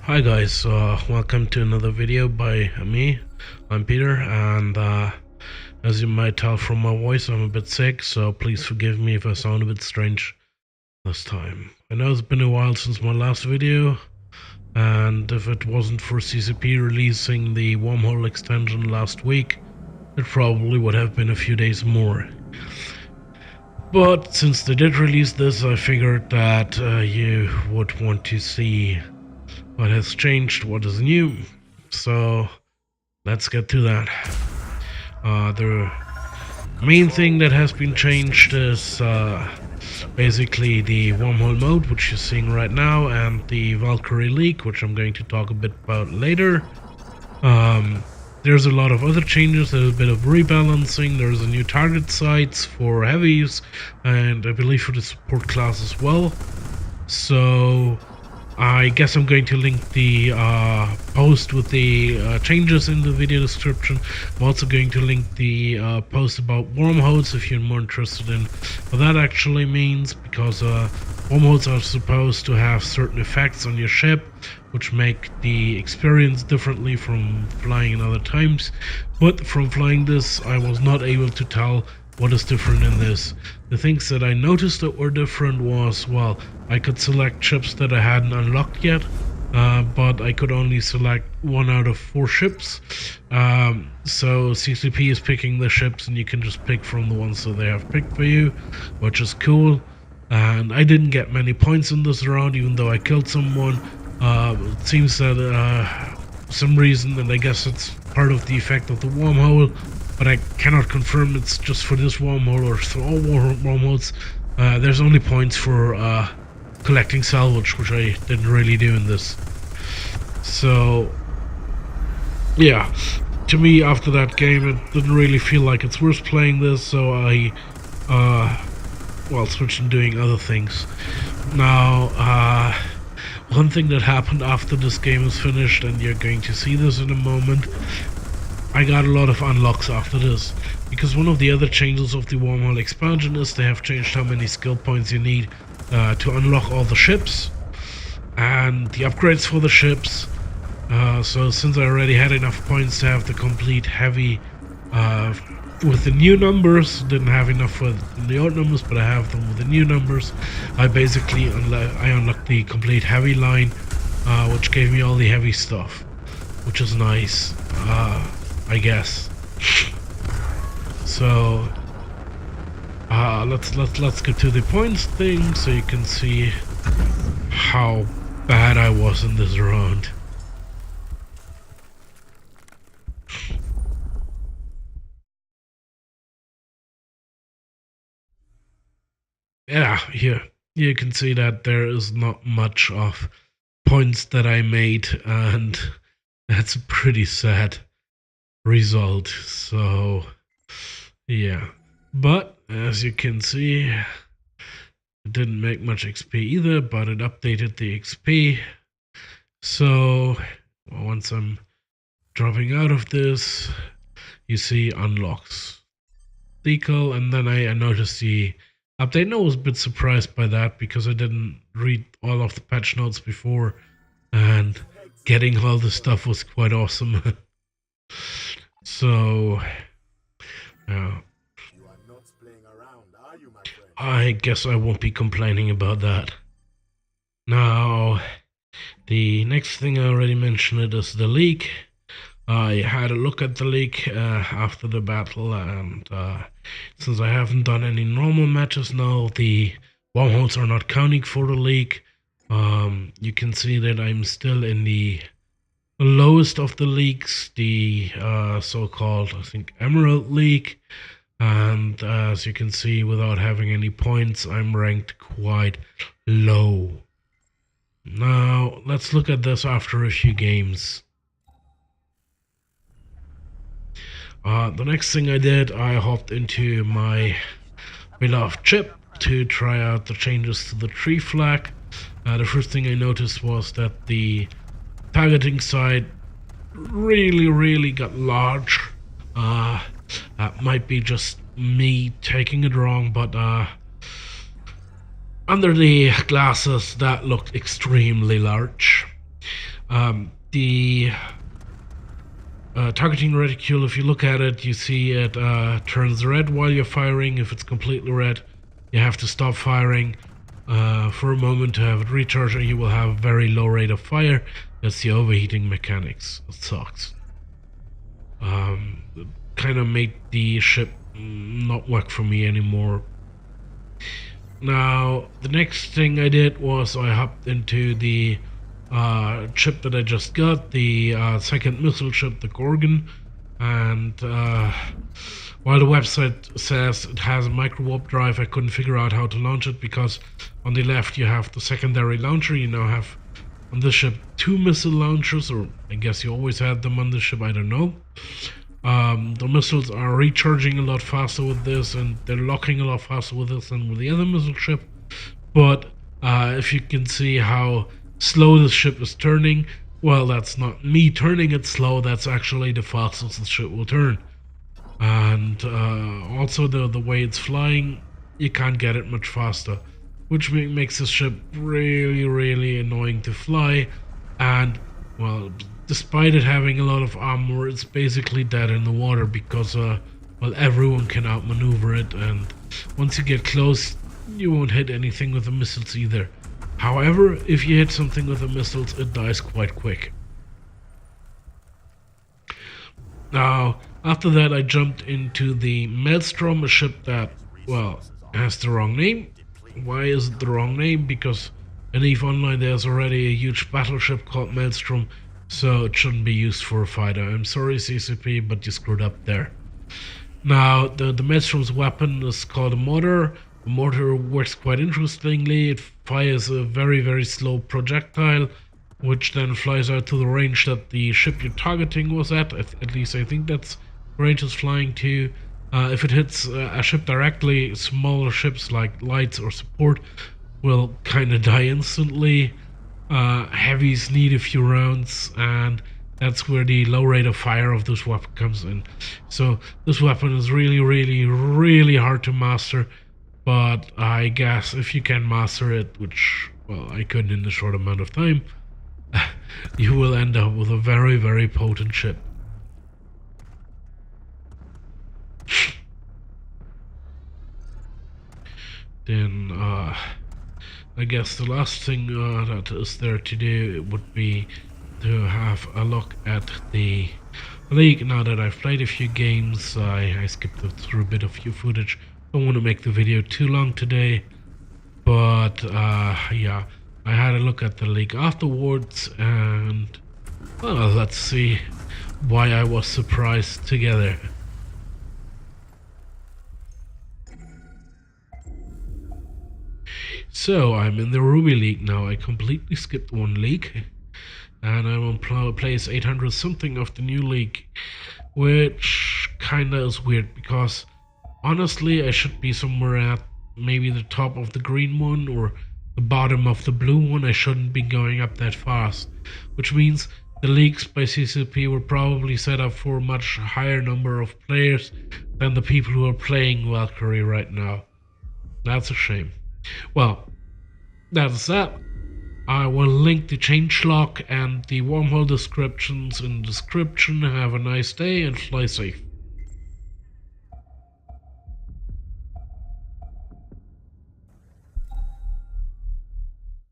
Hi guys, welcome to another video by me. I'm Peter, and as you might tell from my voice, I'm a bit sick, so please forgive me if I sound a bit strange this time. I know it's been a while since my last video, and if it wasn't for CCP releasing the Wormhole extension last week, it probably would have been a few days more. But since they did release this, I figured that you would want to see what has changed, what is new. So let's get to that. The main thing that has been changed is basically the wormhole mode, which you're seeing right now, and the Valkyrie leak, which I'm going to talk a bit about later. There's a lot of other changes. There's a bit of rebalancing. There's a new target sights for heavies, and I believe for the support class as well. So I guess I'm going to link the post with the changes in the video description. I'm also going to link the post about wormholes if you're more interested in what that actually means, because wormholes are supposed to have certain effects on your ship which make the experience differently from flying in other times. But from flying this, I was not able to tell what is different in this. The things that I noticed that were different was, well, I could select ships that I hadn't unlocked yet, but I could only select 1 out of 4 ships. So CCP is picking the ships, and you can just pick from the ones that they have picked for you, which is cool. And I didn't get many points in this round, even though I killed someone. It seems that some reason, and I guess it's part of the effect of the wormhole, but I cannot confirm it's just for this wormhole or for all wormholes. There's only points for collecting salvage, which I didn't really do in this. So yeah, to me after that game it didn't really feel like it's worth playing this, so I switched to doing other things. Now one thing that happened after this game is finished, and you're going to see this in a moment, I got a lot of unlocks after this, because one of the other changes of the Wormhole expansion is they have changed how many skill points you need to unlock all the ships and the upgrades for the ships. So since I already had enough points to have the complete heavy with the new numbers, didn't have enough for the old numbers, but I have them with the new numbers, I basically unlocked the complete heavy line, which gave me all the heavy stuff, which is nice, I guess. So let's get to the points thing, so you can see how bad I was in this round. Yeah, here you can see that there is not much of points that I made, and that's a pretty sad result. So yeah, but as you can see, it didn't make much XP either, but it updated the XP. So once I'm dropping out of this, you see unlocks decal, and then I noticed the update. I was a bit surprised by that, because I didn't read all of the patch notes before, and getting all the stuff was quite awesome. So yeah, I guess I won't be complaining about that. Now, the next thing I already mentioned is the leak. I had a look at the leak after the battle, and since I haven't done any normal matches now, the wormholes are not counting for the leak. You can see that I'm still in the lowest of the leaks, the so-called, I think, Emerald leak, and as you can see, without having any points, I'm ranked quite low. Now, let's look at this after a few games. The next thing I did, I hopped into my beloved chip to try out the changes to the tree flag. The first thing I noticed was that the targeting sight really got large. That might be just me taking it wrong, but under the glasses that looked extremely large. The targeting reticule, if you look at it, you see it turns red while you're firing. If it's completely red, you have to stop firing for a moment to have it recharge, or you will have a very low rate of fire. That's the overheating mechanics. It sucks. It kind of made the ship not work for me anymore. Now, the next thing I did was I hopped into the ship that I just got, the second missile ship, the Gorgon, and while the website says it has a micro warp drive, I couldn't figure out how to launch it, because on the left you have the secondary launcher. You now have on this ship 2 missile launchers, or I guess you always had them on this ship, I don't know. The missiles are recharging a lot faster with this, and they're locking a lot faster with this than with the other missile ship. But if you can see how slow this ship is turning, well, that's not me turning it slow, that's actually the fastest the ship will turn. And also the way it's flying, you can't get it much faster, which makes this ship really annoying to fly. And well, despite it having a lot of armor, it's basically dead in the water, because well, everyone can outmaneuver it, and once you get close, you won't hit anything with the missiles either. However, if you hit something with the missiles, it dies quite quick. Now, after that, I jumped into the Maelstrom, a ship that, well, has the wrong name. Why is it the wrong name? Because in EVE Online there's already a huge battleship called Maelstrom, so it shouldn't be used for a fighter. I'm sorry, CCP, but you screwed up there. Now, the Maelstrom's weapon is called a mortar. The mortar works quite interestingly. It fires a very slow projectile, which then flies out to the range that the ship you're targeting was at. At least I think that's the range it's flying to. If it hits a ship directly, smaller ships like lights or support will kind of die instantly. Heavies need a few rounds, and that's where the low rate of fire of this weapon comes in. So this weapon is really hard to master, but I guess if you can master it, which, well, I couldn't in a short amount of time, you will end up with a very potent ship. Then I guess the last thing that is there to do would be to have a look at the league. Now that I've played a few games, I skipped through a bit of footage. Don't want to make the video too long today, but yeah, I had a look at the league afterwards, and well, let's see why I was surprised together. So I'm in the Ruby League now. I completely skipped one league, and I'm on place 800 something of the new league, which kinda is weird, because honestly I should be somewhere at maybe the top of the green one or the bottom of the blue one. I shouldn't be going up that fast, which means the leagues by CCP were probably set up for a much higher number of players than the people who are playing Valkyrie right now. That's a shame. Well, that's that. I will link the changelog and the wormhole descriptions in the description. Have a nice day and fly safe.